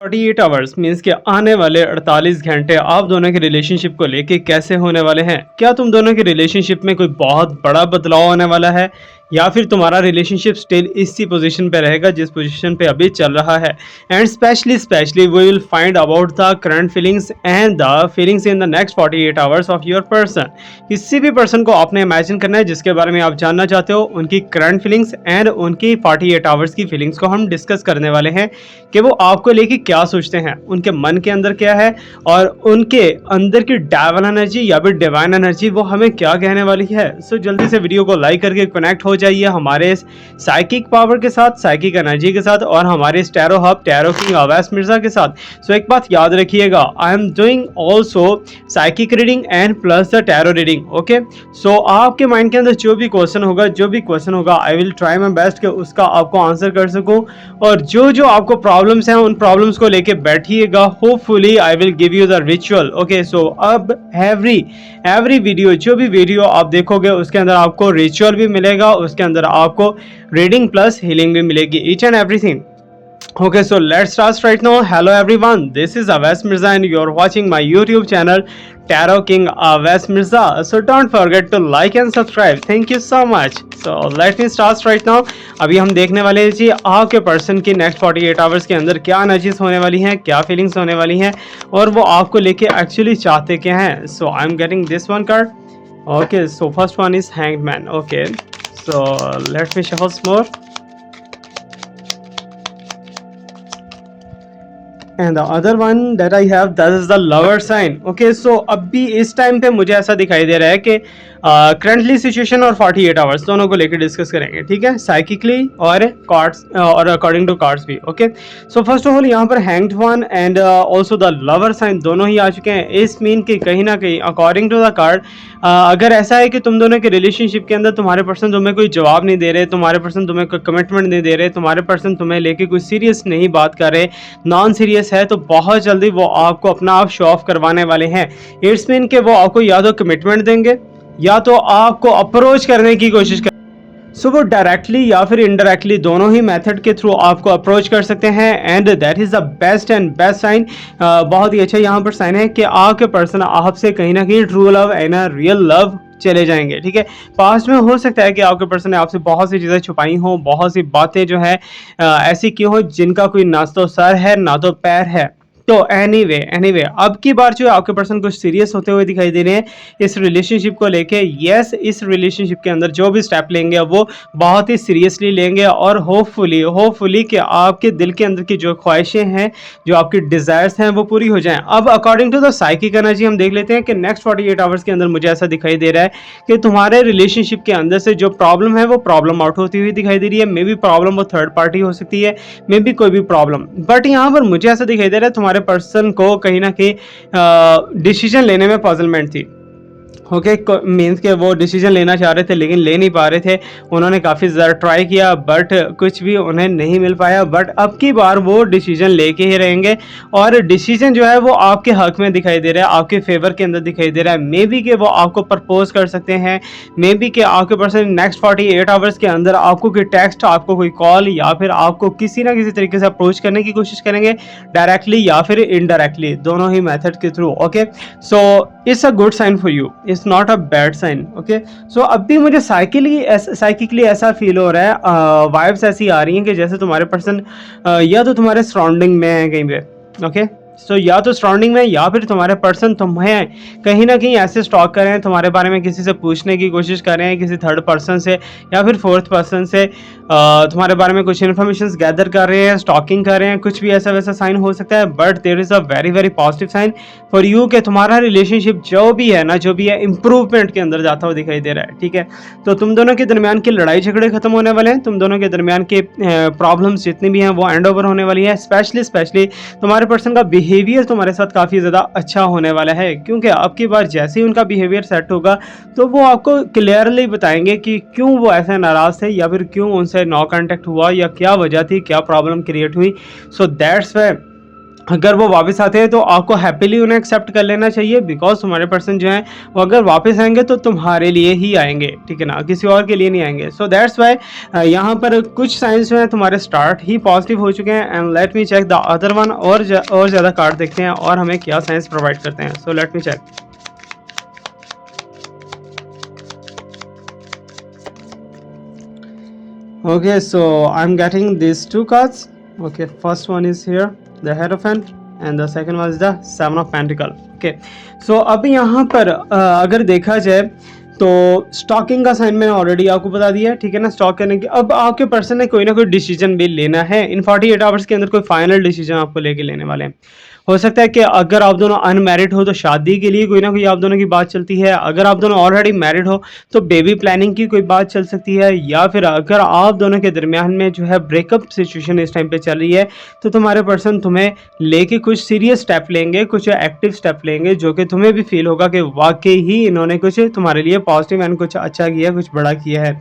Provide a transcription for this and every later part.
48 hours means के आने वाले 48 घंटे आप दोनों के रिलेशनशिप को लेके कैसे होने वाले हैं। क्या तुम दोनों के रिलेशनशिप में कोई बहुत बड़ा बदलाव होने वाला है या फिर तुम्हारा रिलेशनशिप स्टिल इसी पोजीशन पे रहेगा जिस पोजीशन पे अभी चल रहा है। And specially we will find about the current feelings and the feelings in the next 48 hours of your person. किसी भी पर्सन को आपने इमेजिन करना है जिसके बारे में आप जानना चाहते हो, उनकी करंट फीलिंग्स एंड उनकी 48 आवर्स की फीलिंग्स को हम डिस्कस करने वाले हैं कि वो आपको लेके क्या सोचते हैं, उनके मन के अंदर क्या है और उनके अंदर की डेविल एनर्जी या फिर डिवाइन एनर्जी वो हमें क्या कहने वाली है। सो जल्दी से वीडियो को लाइक करके कनेक्ट हो जाइए हमारे साइकिक पावर के साथ, साइकिक एनर्जी के साथ और हमारे tarot hub tarot king Awais Mirza के साथ। सो एक बात याद रखिएगा, I am doing also psychic reading and plus the tarot reading. Okay, so आपके माइंड के अंदर जो भी क्वेश्चन होगा I will try my best कि उसका आपको आंसर कर सकूं। और जो आपको प्रॉब्लम्स हैं उन प्रॉब्लम्स को लेके बैठिएगा, hopefully I will give you the ritual. Okay, so अब एवरी वीडियो, जो भी वीडियो आप देखोगे उसके अंदर आपको रिचुअल भी मिलेगा, उसके अंदर आपको रीडिंग प्लस हीलिंग भी मिलेगी, each and everything. Okay, so let's start right now. Hello everyone, this is Awais Mirza and you're watching my YouTube channel Tarot King Awais Mirza. So don't forget to like and subscribe. Thank you so much. So let me start right now. अभी हम देखने वाले हैं जी आपके person की next 48 hours के अंदर क्या एनर्जीज होने वाली हैं, क्या फीलिंग्स होने वाली हैं और वो आपको लेके एक्चुअली चाहते क्या हैं। So I am getting this one card. Okay, so first one is hanged man. Okay, so let me shuffle some more and the other one that I have, that is the lover sign. Okay, so अभी इस time पे मुझे ऐसा दिखाई दे रहा है कि currently situation और 48 आवर्स दोनों को लेकर डिस्कस करेंगे, ठीक है, साइकिकली और कार्ड्स और अकॉर्डिंग टू कार्ड्स भी। Okay, so first of all यहाँ पर hanged one and also the lover sign दोनों ही आ चुके हैं। इस मीन कि कहीं ना कहीं अकॉर्डिंग टू द कार्ड अगर ऐसा है कि तुम दोनों के रिलेशनशिप के अंदर तुम्हारे पर्सन तुम्हें कोई जवाब नहीं दे रहे, तुम्हारे पर्सन तुम्हें कोई कमिटमेंट नहीं दे रहे, तुम्हारे पर्सन तुम्हें लेके कोई सीरियस नहीं बात कर रहे, नॉन सीरियस है, तो बहुत जल्दी वो आपको अपना आप शो ऑफ करवाने वाले हैं। इट्स मीन कि वो आपको या तो कमिटमेंट देंगे या तो आपको अप्रोच करने की कोशिश कर सो वो डायरेक्टली या फिर इनडायरेक्टली दोनों ही मेथड के थ्रू आपको अप्रोच कर सकते हैं and that is the best and best sign. बहुत ही अच्छा यहाँ पर साइन है कि आपके पर्सन आपसे कहीं ना कहीं true love and real love चले जाएंगे, ठीक है। पास्ट में हो सकता है कि आपके पर्सन ने आपसे बहुत सी चीज़ें छुपाई हों, बहुत सी बातें जो है ऐसी की हो जिनका कोई ना तो सर है ना तो पैर है। तो एनीवे अब की बार जो आपके पर्सन कुछ सीरियस होते हुए दिखाई दे रहे हैं इस रिलेशनशिप को लेके। यस, इस रिलेशनशिप के अंदर जो भी स्टेप लेंगे वो बहुत ही सीरियसली लेंगे और होपफुली कि आपके दिल के अंदर की जो ख्वाहिशें हैं, जो आपकी डिज़ायर्स हैं वो पूरी हो जाएं। अब according to the psychic energy हम देख लेते हैं कि नेक्स्ट 48 आवर्स के अंदर मुझे ऐसा दिखाई दे रहा है कि तुम्हारे रिलेशनशिप के अंदर से जो प्रॉब्लम है वो प्रॉब्लम आउट होती हुई दिखाई दे रही है। मे बी प्रॉब्लम वो थर्ड पार्टी हो सकती है, मे बी कोई भी प्रॉब्लम, बट यहाँ पर मुझे ऐसा दिखाई दे रहा है तुम्हारे पर्सन को कहीं ना कहीं डिसीजन लेने में पजलमेंट थी। ओके, मीन्स के वो डिसीजन लेना चाह रहे थे लेकिन ले नहीं पा रहे थे। उन्होंने काफ़ी ज़्यादा ट्राई किया बट कुछ भी उन्हें नहीं मिल पाया। बट अब की बार वो डिसीजन लेके ही रहेंगे और डिसीजन जो है वो आपके हक में दिखाई दे रहा है, आपके फेवर के अंदर दिखाई दे रहा है। मे बी कि वो आपको प्रपोज कर सकते हैं, मे बी कि आपके पर्सन नेक्स्ट 48 आवर्स के अंदर आपको कोई टेक्स्ट, आपको कोई कॉल या फिर आपको किसी ना किसी तरीके से अप्रोच करने की कोशिश करेंगे, डायरेक्टली या फिर इनडायरेक्टली, दोनों ही मेथड के through. Okay, so it's a good sign for you, it's not a bad sign. Okay, so अब भी मुझे साइकिकली ऐसा फील हो रहा है, वाइब्स ऐसी आ रही हैं कि जैसे तुम्हारे पर्सन या तो तुम्हारे सराउंडिंग में है कहीं पे। ओके, सो या तो सराउंडिंग में या फिर तुम्हारे पर्सन तुम्हें कहीं ना कहीं ऐसे स्टॉक कर रहे हैं, तुम्हारे बारे में किसी से पूछने की कोशिश कर रहे हैं, किसी थर्ड पर्सन से या फिर फोर्थ पर्सन से तुम्हारे बारे में कुछ इन्फॉर्मेशन गैदर कर रहे हैं, स्टॉकिंग कर रहे हैं, कुछ भी ऐसा वैसा साइन हो सकता है। But there is a very positive sign for you कि तुम्हारा रिलेशनशिप जो भी है इंप्रूवमेंट के अंदर जाता हुआ दिखाई दे रहा है, ठीक है। तो तुम दोनों के दरमियान की लड़ाई झगड़े खत्म होने वाले हैं, तुम दोनों के दरमियान के प्रॉब्लम्स जितनी भी हैं वो एंड ओवर होने वाली है। स्पेशली तुम्हारे पर्सन का बिहेवियर तुम्हारे साथ काफ़ी ज़्यादा अच्छा होने वाला है, क्योंकि अब की बार जैसे ही उनका बिहेवियर सेट होगा तो वो आपको क्लियरली बताएंगे कि क्यों वो ऐसे नाराज़ थे या फिर क्यों उनसे नो कांटेक्ट हुआ या क्या वजह थी, क्या प्रॉब्लम क्रिएट हुई। सो दैट्स वाई अगर वो वापस आते हैं तो आपको हैप्पीली उन्हें एक्सेप्ट कर लेना चाहिए, बिकॉज तुम्हारे पर्सन जो हैं वो अगर वापस आएंगे तो तुम्हारे लिए ही आएंगे, ठीक है ना, किसी और के लिए नहीं आएंगे। सो दैट्स वाई यहाँ पर कुछ साइंस जो है तुम्हारे स्टार्ट ही पॉजिटिव हो चुके हैं। And let me check the other one, और ज़्यादा कार्ड देखते हैं और हमें क्या साइंस प्रोवाइड करते हैं। So let me check. Okay, so I'm getting these two cards. Okay, first one is here, the Hierophant, and the second one is the Seven of Pentacle. Okay, so अभी यहाँ पर अगर देखा जाए तो stocking का साइन मैंने already आपको बता दिया है, ठीक है ना। स्टॉक करने की अब आपके पर्सन ने कोई ना कोई डिसीजन भी लेना है इन 48 आवर्स के अंदर, कोई फाइनल डिसीजन आपको लेके लेने वाले हैं। हो सकता है कि अगर आप दोनों अनमैरिड हो तो शादी के लिए कोई ना कोई आप दोनों की बात चलती है, अगर आप दोनों ऑलरेडी मैरिड हो तो बेबी प्लानिंग की कोई बात चल सकती है, या फिर अगर आप दोनों के दरमियान में जो है ब्रेकअप सिचुएशन इस टाइम पे चल रही है तो तुम्हारे पर्सन तुम्हें लेके कुछ सीरियस स्टेप लेंगे, कुछ एक्टिव स्टेप लेंगे, जो कि तुम्हें भी फील होगा कि वाकई ही इन्होंने कुछ तुम्हारे लिए पॉजिटिव एंड कुछ अच्छा किया, कुछ बड़ा किया है।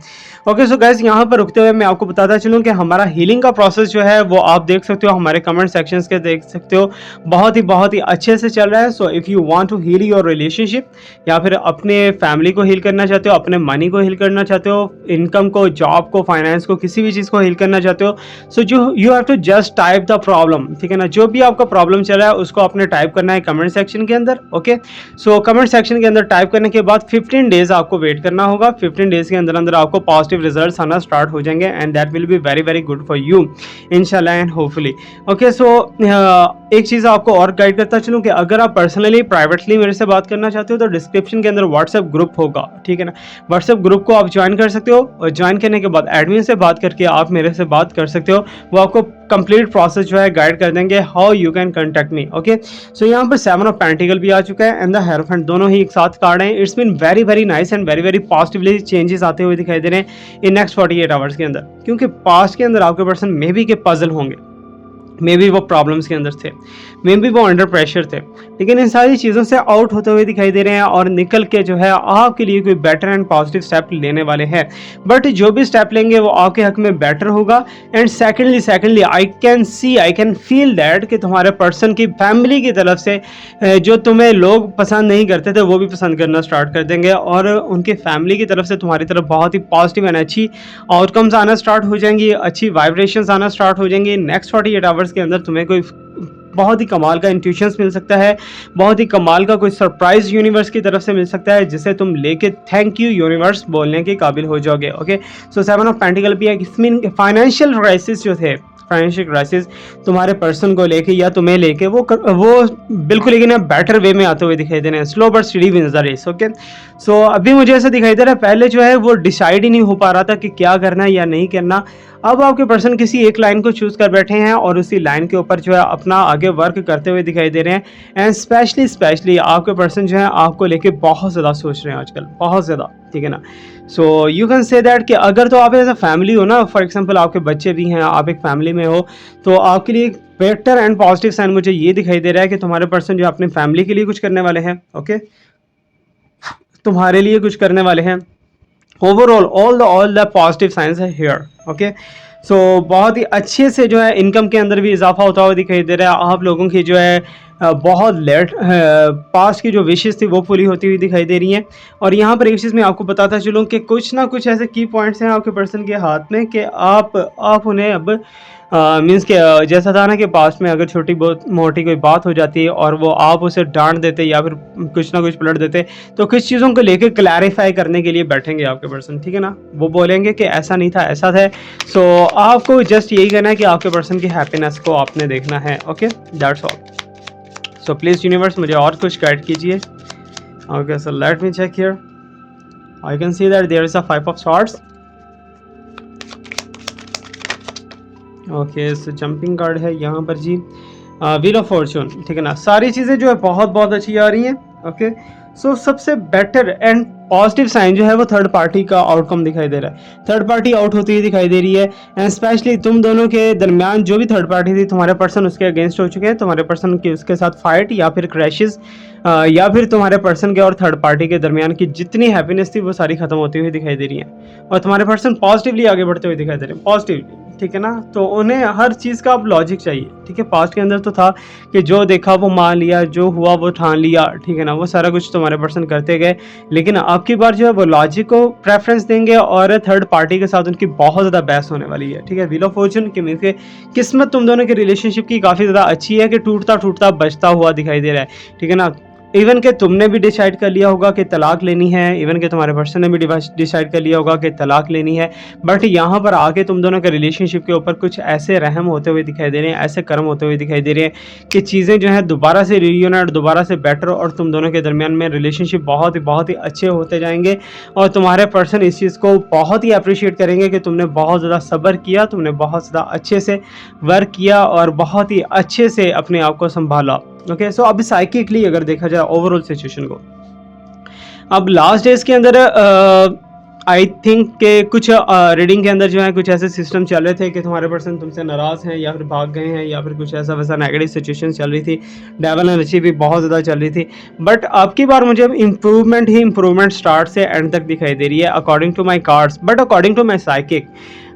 ओके, सो गाइस यहाँ पर रुकते हुए मैं आपको बताता चलूँ कि हमारा हीलिंग का प्रोसेस जो है वो आप देख सकते हो, हमारे कमेंट सेक्शंस के देख सकते हो, बहुत ही अच्छे से चल रहा है। So if you want to heal your relationship, या फिर अपने फैमिली को हील करना चाहते हो, अपने मनी को हील करना चाहते हो, इनकम को, जॉब को, फाइनेंस को, किसी भी चीज़ को हील करना चाहते हो, सो जो you have to just type the problem, ठीक है ना। जो भी आपका प्रॉब्लम चल रहा है उसको आपने टाइप करना है कमेंट सेक्शन के अंदर। ओके, सो कमेंट सेक्शन के अंदर टाइप करने के बाद 15 डेज आपको वेट करना होगा। 15 डेज के अंदर अंदर आपको पॉजिटिव रिजल्ट्स आना स्टार्ट हो जाएंगे, and that will be very very good for you इंशाल्लाह एंड होपफुली। ओके, सो एक चीज़ आपको और गाइड करता चलूँ कि अगर आप पर्सनली प्राइवेटली मेरे से बात करना चाहते हो तो डिस्क्रिप्शन के अंदर व्हाट्सएप ग्रुप होगा, ठीक है ना। व्हाट्सएप ग्रुप को आप ज्वाइन कर सकते हो, और ज्वाइन करने के बाद एडमिन से बात करके आप मेरे से बात कर सकते हो। वो आपको कंप्लीट प्रोसेस जो है गाइड कर देंगे, how you can contact me. Okay, so यहाँ पर 7 ऑफ पेंटिकल भी आ चुका है एंड द हेरोफेंट, दोनों ही एक साथ कार्ड हैं। It's been very very nice and very very positively changes आते हुए दिखाई दे रहे हैं इन नेक्स्ट 48 आवर्स के अंदर, क्योंकि पास्ट के अंदर आपके पर्सन मे बी के पजल होंगे, मे बी वो प्रॉब्लम्स के अंदर थे, मे बी वो अंडर प्रेशर थे, लेकिन इन सारी चीज़ों से आउट होते हुए दिखाई दे रहे हैं और निकल के जो है आपके लिए कोई बेटर एंड पॉजिटिव स्टेप लेने वाले हैं। बट जो भी स्टेप लेंगे वो आपके हक में बेटर होगा। And secondly I can C, I can feel that कि तुम्हारे पर्सन की फैमिली की तरफ से जो तुम्हें लोग पसंद नहीं करते थे वो भी पसंद करना स्टार्ट कर देंगे, और उनके फैमिली की तरफ से तुम्हारी तरफ बहुत ही पॉजिटिव एंड अच्छी आउटकम्स आना स्टार्ट हो जाएंगी, अच्छी वाइब्रेशंस आना स्टार्ट हो जाएंगी। नेक्स्ट 48 आवर्स के अंदर तुम्हें कोई बहुत ही कमाल का इंट्यूशंस मिल सकता है, बहुत ही कमाल का कोई सरप्राइज यूनिवर्स की तरफ से मिल सकता है, जिसे तुम लेके थैंक यू यूनिवर्स बोलने के काबिल हो जाओगे। ओके, सो 7 ऑफ पेंटिकल भी है। इसमें फाइनेंशियल क्राइसिस जो थे, फाइनेंशियल क्राइसिस तुम्हारे पर्सन को लेके या तुम्हें लेके वो बिल्कुल लेकिन बेटर वे में आते हुए दिखाई दे रहे हैं। Slow but steady wins the race. Okay, so अभी मुझे ऐसा दिखाई दे रहा है, पहले जो है वो डिसाइड ही नहीं हो पा रहा था कि क्या करना है या नहीं करना। अब आपके पर्सन किसी एक लाइन को चूज कर बैठे हैं और उसी लाइन के ऊपर जो है अपना आगे वर्क करते हुए दिखाई दे रहे हैं। एंड स्पेशली आपके पर्सन जो है आपको लेके बहुत ज़्यादा सोच रहे हैं आजकल, बहुत ज़्यादा, ठीक है ना। सो यू कैन से दैट कि अगर तो आप एज अ फैमिली हो ना, फॉर एग्जांपल आपके बच्चे भी हैं, आप एक फैमिली में हो, तो आपके लिए बेटर एंड पॉजिटिव साइन मुझे ये दिखाई दे रहा है कि तुम्हारे पर्सन जो अपने फैमिली के लिए कुछ करने वाले हैं। ओके, तुम्हारे लिए कुछ करने वाले हैं। Overall all the positive science है हियर। ओके, सो बहुत ही अच्छे से जो है इनकम के अंदर भी इजाफा होता हुआ दिखाई दे रहा है। आप लोगों की जो है बहुत लेट पास्ट की जो विशेष थी वो पूरी होती हुई दिखाई दे रही हैं। और यहाँ पर एक चीज़ मैं आपको बताता चलूँ कि कुछ ना कुछ ऐसे की पॉइंट्स हैं आपके पर्सन के हाथ में कि आप उन्हें अब मीन्स के जैसा था ना कि पास्ट में अगर छोटी बहुत मोटी कोई बात हो जाती है और वो आप उसे डांट देते या फिर कुछ ना कुछ पलट देते, तो कुछ चीज़ों को लेकर क्लैरिफाई करने के लिए बैठेंगे आपके पर्सन, ठीक है ना। वो बोलेंगे कि ऐसा नहीं था, ऐसा था। सो आपको जस्ट यही करना है कि आपके पर्सन की हैप्पीनेस को आपने देखना है। Okay, that's all. So please universe मुझे और कुछ गाइड कीजिए। Okay, so let me check here. I can see that there is a 5 of swords. Okay, so jumping card है यहाँ पर जी, व्हील ऑफ फॉर्चून, ठीक है ना। सारी चीज़ें जो है बहुत अच्छी आ रही हैं। ओके, सो सबसे बेटर एंड पॉजिटिव साइन जो है वो थर्ड पार्टी का आउटकम दिखाई दे रहा है। थर्ड पार्टी आउट होती हुई दिखाई दे रही है, एंड स्पेशली तुम दोनों के दरमियान जो भी थर्ड पार्टी थी, तुम्हारे पर्सन उसके अगेंस्ट हो चुके हैं। तुम्हारे पर्सन की उसके साथ फाइट या फिर क्रैशेस, या फिर तुम्हारे पर्सन के और थर्ड पार्टी के दरमियान की जितनी हैप्पीनेस थी वो सारी खत्म होती हुई दिखाई दे रही है, और तुम्हारे पर्सन पॉजिटिवली आगे बढ़ते हुए दिखाई दे रहे हैं, पॉजिटिवली, ठीक है ना। तो उन्हें हर चीज़ का अब लॉजिक चाहिए, ठीक है। पास्ट के अंदर तो था कि जो देखा वो मान लिया, जो हुआ वो ठान लिया, ठीक है ना, वो सारा कुछ तुम्हारे पर्सन करते गए। लेकिन अब की बार जो है वो लॉजिक को प्रेफरेंस देंगे और थर्ड पार्टी के साथ उनकी बहुत ज़्यादा बहस होने वाली है, ठीक है। व्हील ऑफ फॉर्चून के मीन के किस्मत तुम दोनों के रिलेशनशिप की काफ़ी ज़्यादा अच्छी है कि टूटता टूटता बचता हुआ दिखाई दे रहा है, ठीक है ना। इवन कि तुमने भी डिसाइड कर लिया होगा कि तलाक लेनी है, इवन कि तुम्हारे पर्सन ने भी डिसाइड कर लिया होगा कि तलाक लेनी है। बट यहाँ पर आके तुम दोनों के रिलेशनशिप के ऊपर कुछ ऐसे रहम होते हुए दिखाई दे रहे हैं, ऐसे कर्म होते हुए दिखाई दे रहे हैं कि चीज़ें जो है दोबारा से रियूनाइट, दोबारा से बेटर, और तुम दोनों के दरमियान में रिलेशनशिप बहुत ही अच्छे होते जाएंगे। और तुम्हारे पर्सन इस चीज़ को बहुत ही अप्रिशिएट करेंगे कि तुमने बहुत ज़्यादा सब्र किया, तुमने बहुत ज़्यादा अच्छे से वर्क किया और बहुत ही अच्छे से अपने आप को संभाला। ओके, सो अभी साइकिकली अगर देखा जाए ओवरऑल सिचुएशन को, अब लास्ट डेज के अंदर आई थिंक के कुछ रीडिंग के अंदर जो है कुछ ऐसे सिस्टम चल रहे थे कि तुम्हारे पर्सन तुमसे नाराज़ हैं या फिर भाग गए हैं या फिर कुछ ऐसा वैसा नेगेटिव सिचुएशन चल रही थी। डेवल एनर्जी भी बहुत ज़्यादा चल रही थी। बट अब की बार मुझे इम्प्रूवमेंट ही इम्प्रूवमेंट स्टार्ट से एंड तक दिखाई दे रही है according to my cards, but according to my psychic,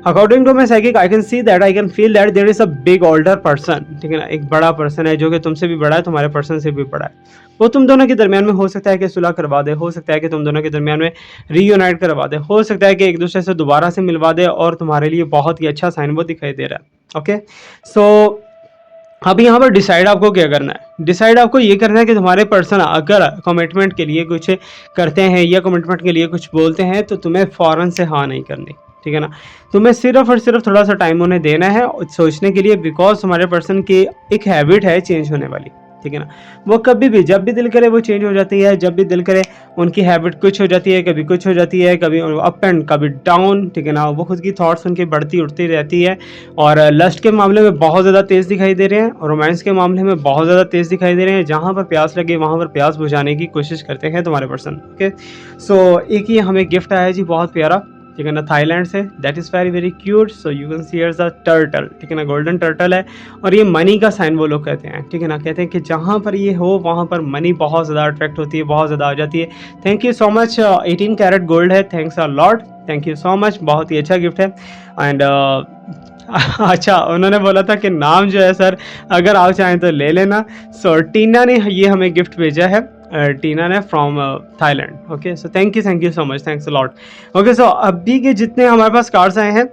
according to my psychic I can see that, I can feel that there is a big older person, ठीक है ना। एक बड़ा पर्सन है जो कि तुमसे भी बड़ा है, तुम्हारे पर्सन से भी बड़ा है। वो तुम दोनों के दरमियान में हो सकता है कि सुलह करवा दे, हो सकता है कि तुम दोनों के दरमियान में रीयूनाइट करवा दे, हो सकता है कि एक दूसरे से दोबारा से मिलवा दे, और तुम्हारे लिए बहुत ही अच्छा साइन वो दिखाई दे रहा है। ओके, सो अब यहाँ पर डिसाइड आपको क्या करना है। डिसाइड आपको ये करना है कि तुम्हारे पर्सन अगर कमिटमेंट के लिए कुछ करते हैं या कमिटमेंट के लिए कुछ बोलते हैं तो तुम्हें फ़ौरन से हाँ नहीं करनी, ठीक है ना। तुम्हें सिर्फ और सिर्फ थोड़ा सा टाइम उन्हें देना है सोचने के लिए, बिकॉज तुम्हारे पर्सन की एक हैबिट है चेंज होने वाली, ठीक है ना। वो कभी भी जब भी दिल करे वो चेंज हो जाती है, जब भी दिल करे उनकी हैबिट कुछ हो जाती है, कभी कुछ हो जाती है, कभी अप एंड कभी डाउन, ठीक है ना। वो खुद की थॉट्स उनकी बढ़ती उठती रहती है, और लस्ट के मामले में बहुत ज़्यादा तेज़ दिखाई दे रहे हैं, और रोमांस के मामले में बहुत ज़्यादा तेज़ दिखाई दे रहे हैं। जहाँ पर प्यास लगे वहाँ पर प्यास बुझाने की कोशिश करते हैं तुम्हारे पर्सन। ओके, सो एक ही हमें गिफ्ट आया जी बहुत प्यारा, ठीक है ना, थाईलैंड से। That is very cute. So you can see here's the turtle, ठीक है ना, गोल्डन टर्टल है, और ये मनी का साइन वो लोग कहते हैं, ठीक है ना। कहते हैं कि जहाँ पर ये हो वहाँ पर मनी बहुत ज़्यादा अट्रैक्ट होती है, बहुत ज़्यादा आ जाती है। Thank you so much. 18 carat gold है, thanks a lot, thank you so much, बहुत ही अच्छा गिफ्ट है। एंड अच्छा, उन्होंने बोला था कि नाम जो है सर अगर आप चाहें तो ले लेना। सो टीना ने ये हमें गिफ्ट भेजा है, टीना ने from Thailand. Okay, so thank you so much, thanks a lot. Okay, so अभी के जितने हमारे पास कार्ड्स आए हैं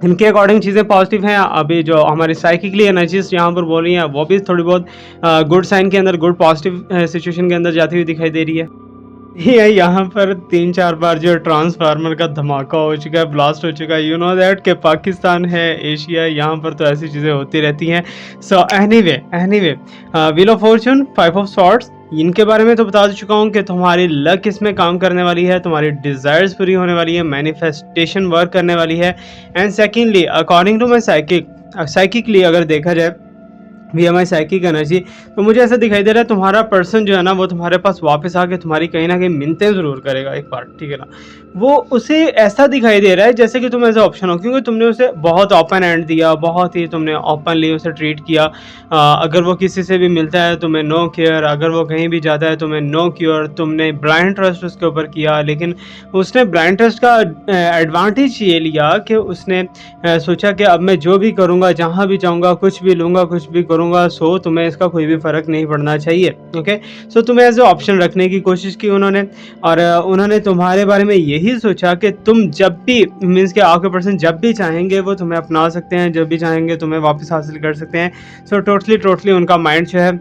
इनके अकॉर्डिंग चीज़ें पॉजिटिव हैं। अभी जो हमारी साइकिकली एनर्जीज यहाँ पर बोल रही हैं वो भी थोड़ी बहुत गुड साइन के अंदर, गुड पॉजिटिव सिचुएशन के अंदर जाती हुई दिखाई दे रही है। ये यहाँ पर 3-4 बार जो ट्रांसफार्मर का धमाका हो चुका है, ब्लास्ट हो चुका है। यू नो दैट कि पाकिस्तान है, एशिया है, यहाँ पर तो ऐसी चीज़ें होती रहती हैं। So anyway wheel of Fortune, 5 of swords, इनके बारे में तो बता चुका हूँ कि तुम्हारी लक इसमें काम करने वाली है, तुम्हारी डिज़ायर्स पूरी होने वाली है, मैनिफेस्टेशन वर्क करने वाली है। And secondly according to my psychically अगर देखा जाए VMI साइकिक एनर्जी, तो मुझे ऐसा दिखाई दे रहा है तुम्हारा पर्सन जो है ना वो तुम्हारे पास वापस आके तुम्हारी कहीं ना कहीं मिन्नतें ज़रूर करेगा एक बार, ठीक है ना। वो उसे ऐसा दिखाई दे रहा है जैसे कि तुम एज ऑप्शन हो, क्योंकि तुमने उसे बहुत ओपन एंड दिया, बहुत ही तुमने ओपनली उसे ट्रीट किया। अगर वो किसी से भी मिलता है तुम्हें नो केयर, अगर वो कहीं भी जाता है तुम्हें नो केयर, तुमने ब्लाइंड ट्रस्ट उसके ऊपर किया। लेकिन उसने ब्लाइंड ट्रस्ट का एडवांटेज ये लिया कि उसने सोचा कि अब मैं जो भी करूँगा, जहाँ भी जाऊँगा, कुछ भी लूँगा, कुछ भी करूँगा, सो तुम्हें इसका कोई भी फ़र्क नहीं पड़ना चाहिए। ओके, सो तुम्हें एज ए ऑप्शन रखने की कोशिश की उन्होंने, और उन्होंने तुम्हारे बारे में यही सोचा कि तुम जब भी मीन्स के आपके पर्सन जब भी चाहेंगे वो तुम्हें अपना सकते हैं, जब भी चाहेंगे तुम्हें वापस हासिल कर सकते हैं। सो टोटली उनका माइंड जो है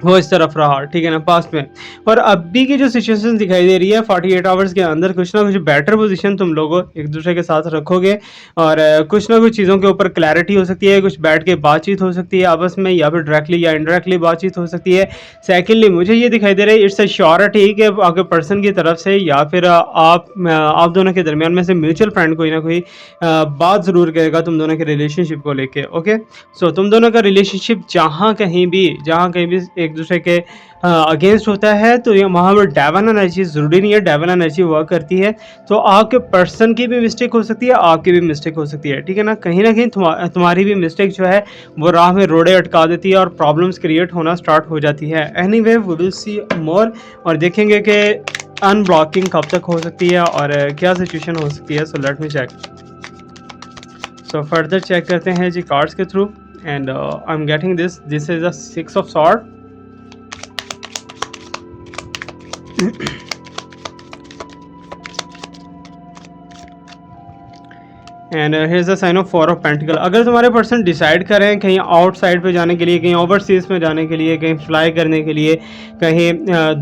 वो इस तरफ रहा, ठीक है ना, पास्ट में। और अभी की जो सिचुएशन दिखाई दे रही है 48 आवर्स के अंदर कुछ ना कुछ बेटर पोजीशन तुम लोग एक दूसरे के साथ रखोगे, और कुछ ना कुछ चीज़ों के ऊपर क्लैरिटी हो सकती है, कुछ बैठ के बातचीत हो सकती है आपस में, या फिर डायरेक्टली या इनडायरेक्टली बातचीत हो सकती है। सेकेंडली मुझे ये दिखाई दे रहा है इट्स अ श्योरिटी कि आपके पर्सन की तरफ से या फिर आप दोनों के दरमियान में से म्यूचुअल फ्रेंड कोई ना कोई बात ज़रूर करेगा तुम दोनों के रिलेशनशिप को लेके। ओके, सो तुम दोनों का रिलेशनशिप जहाँ कहीं भी एक दूसरे के अगेंस्ट होता है तो ये वहाँ पर डेवन एनर्जी, ज़रूरी नहीं है डेवन एनर्जी वर्क करती है, तो आपके पर्सन की भी मिस्टेक हो सकती है, आपकी भी मिस्टेक हो सकती है, ठीक है ना कहीं तुम्हारी भी मिस्टेक जो है वो राह में रोड़े अटका देती है और प्रॉब्लम्स क्रिएट होना स्टार्ट हो जाती है। एनीवे वी विल सी मोर, और देखेंगे कि अनब्लॉकिंग कब तक हो सकती है और क्या सिचुएशन हो सकती है। So let me check. So further check करते हैं जी कार्ड्स के through and I am getting this is a 6 of sword. And here's the sign of 4 of pentacle. अगर तुम्हारे पर्सन डिसाइड करें कहीं आउटसाइड पे जाने के लिए, कहीं ओवरसीज़ में जाने के लिए, कहीं फ्लाई करने के लिए, कहीं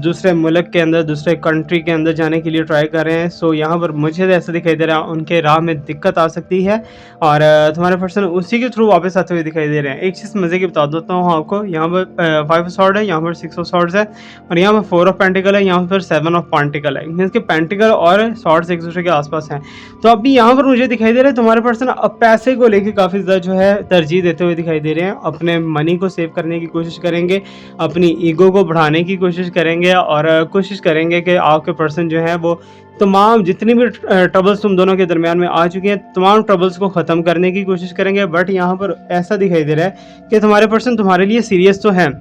दूसरे मुल्क के अंदर, दूसरे कंट्री के अंदर जाने के लिए ट्राई कर रहे हैं, सो यहाँ पर मुझे ऐसा दिखाई दे रहा है उनके राह में दिक्कत आ सकती है और तुम्हारे पर्सन उसी के थ्रू वापस आते हुए दिखाई दे रहे हैं। एक चीज़ मज़े की बता देता हूँ आपको, यहाँ पर 5 ऑफ सॉर्ड है, यहाँ पर 6 ऑफ सॉर्ड्स है और यहाँ पर 4 ऑफ पेंटिकल है, यहाँ पर 7 ऑफ पेंटिकल है। मीन्स के पेंटिकल और सॉर्ड्स एक दूसरे के आसपास हैं। तो अभी यहाँ पर मुझे दिखाई दे रहा है तुम्हारे पर्सन अब पैसे को लेके काफ़ी ज़्यादा जो है तरजीह देते हुए दिखाई दे रहे हैं। अपने मनी को सेव करने की कोशिश करेंगे, अपनी ईगो को बढ़ाने की कोशिश करेंगे और कोशिश करेंगे कि आपके पर्सन जो है वो तमाम जितनी भी ट्रबल्स तुम दोनों के दरमियान में आ चुकी हैं, तमाम ट्रबल्स को ख़त्म करने की कोशिश करेंगे। बट यहाँ पर ऐसा दिखाई दे रहा है कि तुम्हारे पर्सन तुम्हारे लिए सीरियस तो हैं,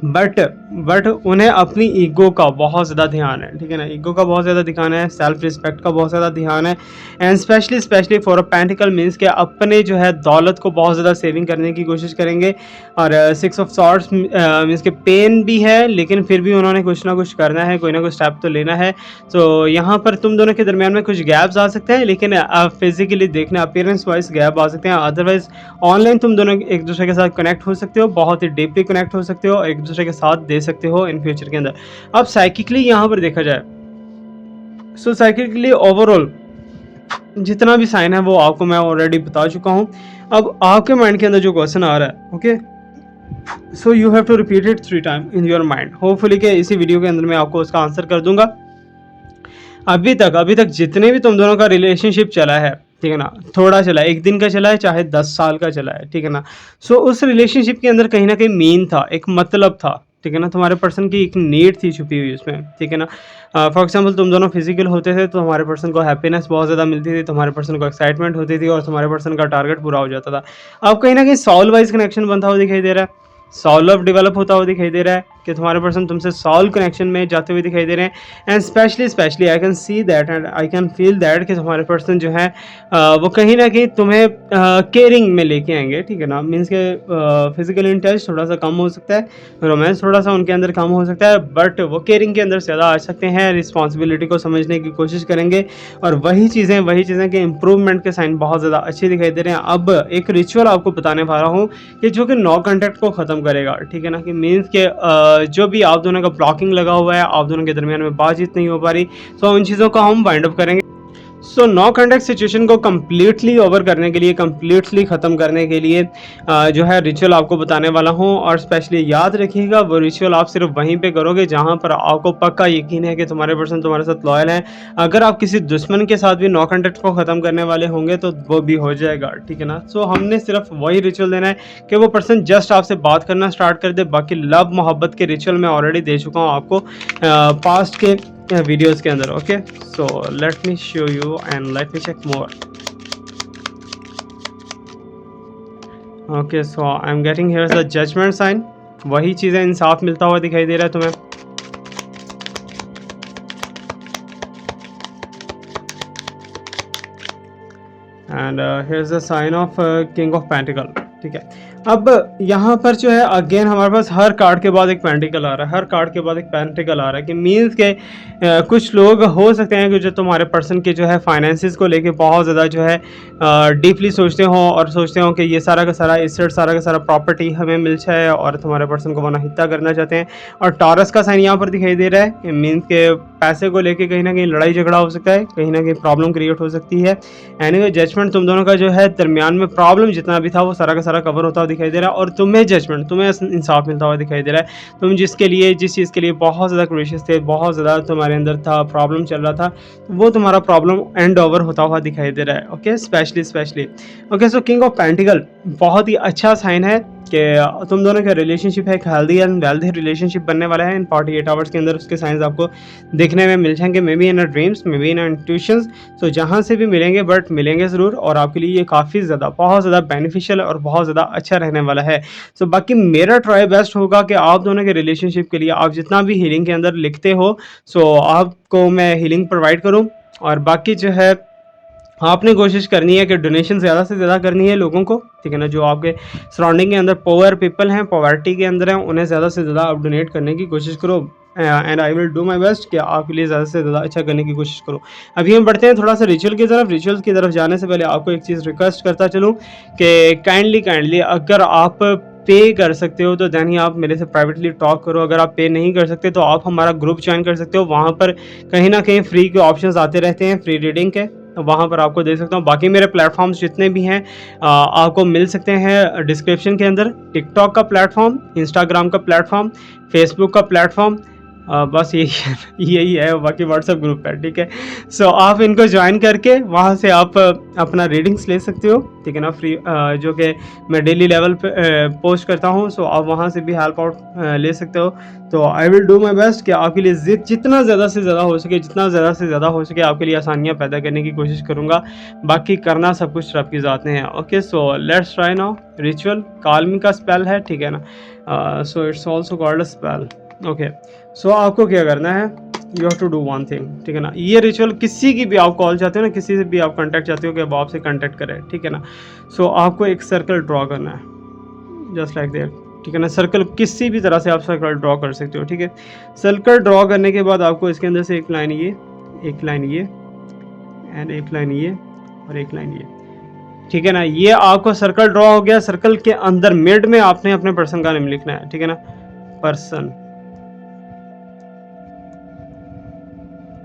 बट उन्हें अपनी ईगो का बहुत ज़्यादा ध्यान है, ठीक है ना। ईगो का बहुत ज़्यादा ध्यान है, सेल्फ रिस्पेक्ट का बहुत ज़्यादा ध्यान है and specially for a pentacle means के अपने जो है दौलत को बहुत ज़्यादा सेविंग करने की कोशिश करेंगे। और 6 ऑफ सॉर्ड्स मीन्स के पेन भी है, लेकिन फिर भी उन्होंने कुछ ना कुछ करना है, कोई ना कोई स्टेप तो लेना है। तो यहाँ पर तुम दोनों के दरमियान में कुछ गैप्स आ सकते हैं, लेकिन फिजिकली देखने अपीयरेंस वाइज गैप आ सकते हैं। अदरवाइज ऑनलाइन तुम दोनों एक दूसरे के साथ कनेक्ट हो सकते हो, बहुत ही डीपली कनेक्ट हो सकते हो, एक दूसरे के साथ दे सकते हो इन फ्यूचर के अंदर। अब साइकिकली यहाँ पर देखा जाए, सो साइकिकली ओवरऑल जितना भी साइन है वो आपको मैं ऑलरेडी बता चुका हूँ। अब आपके माइंड के अंदर जो क्वेश्चन आ रहा है, okay, so you have to repeat it 3 time in your mind. Hopefully कि इसी वीडियो के अंदर मैं आपको उसका आंसर कर दूंगा। अभी तक जितने भी तुम दोनों का रिलेशनशिप चला है, ठीक है ना, थोड़ा चला है, 1 दिन का चला है, चाहे 10 साल का चला है, ठीक है ना। सो उस रिलेशनशिप के अंदर कहीं ना कहीं मीन था, एक मतलब था, ठीक है ना। तुम्हारे पर्सन की एक नीड थी छुपी हुई उसमें, ठीक है ना। फॉर एग्जांपल तुम दोनों फिजिकल होते थे तो तुम्हारे पर्सन को हैप्पीनेस बहुत ज़्यादा मिलती थी, तुम्हारे पर्सन को एक्साइटमेंट होती थी और तुम्हारे पर्सन का टारगेट पूरा हो जाता था। अब कहीं ना कहीं सॉल वाइज कनेक्शन बनता हुआ दिखाई दे रहा है, सॉल्व डेवलप होता हुआ दिखाई दे रहा है कि तुम्हारे पर्सन तुमसे सॉल्व कनेक्शन में जाते हुए दिखाई दे रहे हैं। And specially I can see that and I can feel that कि तुम्हारे पर्सन जो है वो कहीं ना कहीं तुम्हें केयरिंग में लेके आएंगे, ठीक है ना। मीन्स के फिजिकल इंटरेस्ट थोड़ा सा कम हो सकता है, रोमांस थोड़ा सा उनके अंदर कम हो सकता है, बट वो केयरिंग के अंदर ज़्यादा आ सकते हैं, रिस्पॉन्सिबिलिटी को समझने की कोशिश करेंगे और वही चीज़ें के इम्प्रूवमेंट के साइन बहुत ज़्यादा अच्छे दिखाई दे रहे हैं। अब एक रिचुअल आपको बताने पा रहा हूँ कि जो कि नो कॉन्टैक्ट को ख़त्म करेगा, ठीक है ना। कि मीन्स के जो भी आप दोनों का ब्लॉकिंग लगा हुआ है, आप दोनों के दरमियान में बातचीत नहीं हो पा रही, तो उन चीज़ों को हम वाइंड अप करेंगे। सो नो कॉन्टैक्ट सिचुएशन को कम्प्लीटली ओवर करने के लिए, कम्प्लीटली ख़त्म करने के लिए जो है रिचुअल आपको बताने वाला हूँ। और स्पेशली याद रखिएगा वो रिचुअल आप सिर्फ वहीं पे करोगे जहाँ पर आपको पक्का यकीन है कि तुम्हारे पर्सन तुम्हारे साथ लॉयल है। अगर आप किसी दुश्मन के साथ भी नो कॉन्टैक्ट को ख़त्म करने वाले होंगे तो वो भी हो जाएगा, ठीक है ना। सो हमने सिर्फ वही रिचुअल देना है कि वो पर्सन जस्ट आपसे बात करना स्टार्ट कर दे। बाकी लव मोहब्बत के रिचुअल मैं ऑलरेडी दे चुका हूँ आपको पास्ट के वीडियोस के अंदर। Okay, so let me show you and let me check more. Okay, so I am getting here the judgement sign. वही चीज़ें इंसाफ मिलता हुआ दिखाई दे रहा है तुम्हें। And here is the sign of king of pentacles, ठीक है। अब यहाँ पर जो है अगेन हमारे पास हर कार्ड के बाद एक पेंटिकल आ रहा है, हर कार्ड के बाद एक पेंटिकल आ रहा है कि मीन्स के कुछ लोग हो सकते हैं कि जो तुम्हारे पर्सन के जो है फाइनेंसिस को लेके बहुत ज़्यादा जो है डीपली सोचते हो और सोचते हो कि ये सारा का सारा एसेट, सारा का सारा प्रॉपर्टी हमें मिल जाए और तुम्हारे पर्सन को वो नाहिता करना चाहते हैं। और टॉरस का साइन यहाँ पर दिखाई दे रहा है कि मीन्स के पैसे को लेके कहीं ना कहीं लड़ाई झगड़ा हो सकता है, कहीं ना कहीं प्रॉब्लम क्रिएट हो सकती है। एनीवे जजमेंट तुम दोनों का जो है दरमियान में प्रॉब्लम जितना भी था वो सारा का सारा कवर होता हुआ दिखाई दे रहा है और तुम्हें जजमेंट, तुम्हें इंसाफ मिलता हुआ दिखाई दे रहा है। तुम जिस चीज़ के लिए बहुत ज़्यादा क्वेश्चन थे, बहुत ज़्यादा तुम्हारे अंदर था, प्रॉब्लम चल रहा था, वो तुम्हारा प्रॉब्लम एंड ओवर होता हुआ दिखाई दे रहा है। Okay, specially okay. So king of pentacle बहुत ही अच्छा साइन है कि तुम दोनों का रिलेशनशिप है, एक हेल्दी एंड वेल्दी रिलेशनशिप बनने वाला है इन 48 आवर्स के अंदर। उसके साइंस आपको देखने में मिल जाएंगे, maybe in dreams, maybe in intuitions. So जहाँ से भी मिलेंगे बट मिलेंगे ज़रूर और आपके लिए ये काफ़ी ज़्यादा, बहुत ज़्यादा बेनिफिशियल और बहुत ज़्यादा अच्छा रहने वाला है। सो बाकी मेरा ट्राई बेस्ट होगा कि आप दोनों के रिलेशनशिप के लिए आप जितना भी हीलिंग के अंदर लिखते हो, सो आपको मैं हीलिंग प्रोवाइड करूँ और बाकी जो है आपने कोशिश करनी है कि डोनेशन ज़्यादा से ज़्यादा करनी है लोगों को, ठीक है ना, जो आपके सराउंडिंग के अंदर पुअर पीपल हैं, पॉवर्टी के अंदर हैं, उन्हें ज़्यादा से ज़्यादा आप डोनेट करने की कोशिश करो and I will do my best कि आपके लिए ज़्यादा से ज़्यादा अच्छा करने की कोशिश करो। अभी हम बढ़ते हैं थोड़ा सा रिचुअल की तरफ। रिचुअल की तरफ जाने से पहले आपको एक चीज़ रिक्वेस्ट करता चलूँ कि काइंडली अगर आप पे कर सकते हो तो दैन ही आप मेरे से प्राइवेटली टॉक करो। अगर आप पे नहीं कर सकते तो आप हमारा ग्रुप ज्वाइन कर सकते हो, वहाँ पर कहीं ना कहीं फ्री के ऑप्शंस आते रहते हैं, फ्री रीडिंग के, वहाँ पर आपको दे सकता हूँ। बाकी मेरे प्लेटफॉर्म्स जितने भी हैं आपको मिल सकते हैं डिस्क्रिप्शन के अंदर। टिकटॉक का प्लेटफॉर्म, इंस्टाग्राम का प्लेटफॉर्म, फेसबुक का प्लेटफॉर्म, बस यही है, बाकी व्हाट्सएप ग्रुप है, ठीक है। सो आप इनको ज्वाइन करके वहाँ से आप अपना रीडिंग्स ले सकते हो, ठीक है ना, फ्री, जो कि मैं डेली लेवल पे पोस्ट करता हूँ। सो आप वहाँ से भी हेल्प आउट ले सकते हो। तो I will do my best कि आपके लिए जितना ज़्यादा से ज़्यादा हो सके, जितना ज़्यादा से ज़्यादा हो सके आपके लिए आसानियाँ पैदा करने की कोशिश करूँगा। बाकी करना सब कुछ रब की ज़ात में है। Okay, so let's try now. Ritual काल्मी का स्पेल है, ठीक है ना, so it's also called a spell. Okay, so आपको क्या करना है, you have to do one thing, ठीक है ना। ये रिचुअल किसी की भी आप कॉल चाहते हो ना, किसी से भी आप कांटेक्ट चाहते हो कि अब आपसे कांटेक्ट करें, ठीक है ना। सो आपको एक सर्कल ड्रॉ करना है जस्ट लाइक दैट, ठीक है ना। सर्कल किसी भी तरह से आप सर्कल ड्रॉ कर सकते हो, ठीक है। सर्कल ड्रॉ करने के बाद आपको इसके अंदर से एक लाइन ये, एक लाइन ये एंड एक लाइन ये और एक लाइन ये, ठीक है ना। ये आपको सर्कल ड्रॉ हो गया। सर्कल के अंदर मिड में आपने अपने पर्सन का नेम लिखना है, ठीक है ना, पर्सन।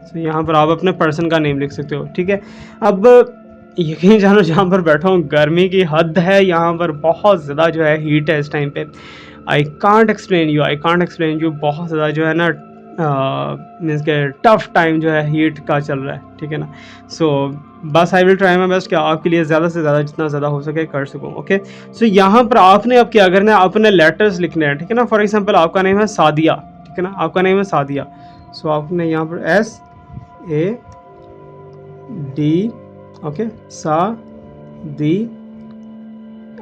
तो यहाँ पर आप अपने पर्सन का नेम लिख सकते हो, ठीक है। अब यकीन जानो जहाँ पर बैठा हूँ गर्मी की हद है, यहाँ पर बहुत ज़्यादा जो है हीट है इस टाइम पे। आई कांट एक्सप्लेन यू, बहुत ज़्यादा जो है ना मीन्स के टफ टाइम जो है हीट का चल रहा है, ठीक है ना। सो बस आई विल ट्राई माई बेस्ट कि आपके लिए ज़्यादा से ज़्यादा जितना ज़्यादा हो सके कर सकूँ। ओके, सो यहाँ पर आपने अब क्या करना है, अपने लेटर्स लिखने हैं, ठीक है ना। फॉर एग्जाम्पल आपका नेम है सादिया, ठीक है ना, आपका नेम है सादिया। सो आपने यहाँ पर SAD, ओके, सा दी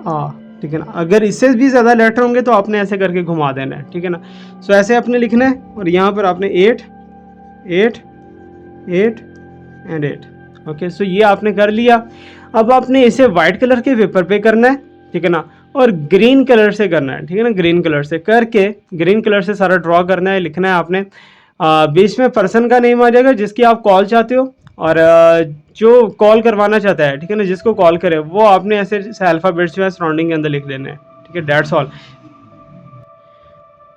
आ, ठीक है ना। अगर इससे भी ज़्यादा लेटर होंगे तो आपने ऐसे करके घुमा देना है, ठीक है ना। सो ऐसे आपने लिखना है और यहाँ पर आपने 8 8 8 एंड 8, ओके। सो ये आपने कर लिया। अब आपने इसे वाइट कलर के पेपर पे करना है, ठीक है ना, और ग्रीन कलर से करना है, ठीक है ना। ग्रीन कलर से करके, ग्रीन कलर से सारा ड्रॉ करना है, लिखना है आपने। बीच में पर्सन का नेम आ जाएगा जिसकी आप कॉल चाहते हो, और जो कॉल करवाना चाहता है, ठीक है ना, जिसको कॉल करे वो आपने ऐसे अल्फ़ाबेट्स जो है सराउंडिंग के अंदर लिख देने हैं, ठीक है, दैट्स ऑल।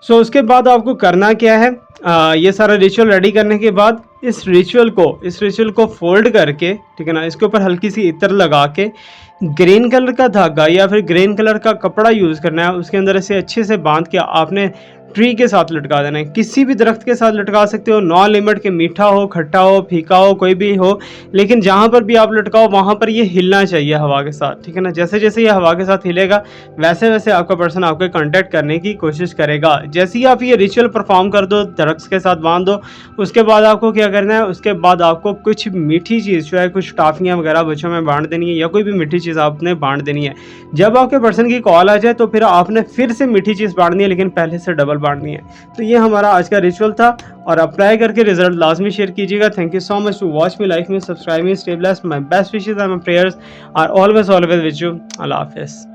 सो उसके बाद आपको करना क्या है, ये सारा रिचुअल रेडी करने के बाद इस रिचुअल को फोल्ड करके, ठीक है ना, इसके ऊपर हल्की सी इत्र लगा के ग्रीन कलर का धागा या फिर ग्रीन कलर का कपड़ा यूज़ करना है, उसके अंदर ऐसे अच्छे से बांध के आपने ट्री के साथ लटका देना है। किसी भी दरख्त के साथ लटका सकते हो, नॉन लिमिट के, मीठा हो, खट्टा हो, फीका हो, कोई भी हो, लेकिन जहाँ पर भी आप लटकाओ वहाँ पर ये हिलना चाहिए हवा के साथ, ठीक है ना। जैसे जैसे ये हवा के साथ हिलेगा वैसे वैसे आपका पर्सन आपको कांटेक्ट करने की कोशिश करेगा। जैसे ही आप ये रिचुअल परफॉर्म कर दो, दरख्त के साथ बांध दो, उसके बाद आपको क्या करना है, उसके बाद आपको कुछ मीठी चीज़ जो है, कुछ टॉफ़ियाँ वगैरह बच्चों में बांट देनी है, या कोई भी मीठी चीज़ आपने बांट देनी है। जब आपके पर्सन की कॉल आ जाए तो फिर आपने फिर से मीठी चीज़ बांटनी है, लेकिन पहले से डबल बांटनी है। तो ये हमारा आज का रिचुअल था, और अप्लाई करके रिजल्ट लाजमी शेयर कीजिएगा। Thank you so much to watch me, like me, subscribe me, stay blessed, my best wishes and my prayers are always with you. अल्लाह हाफिज़।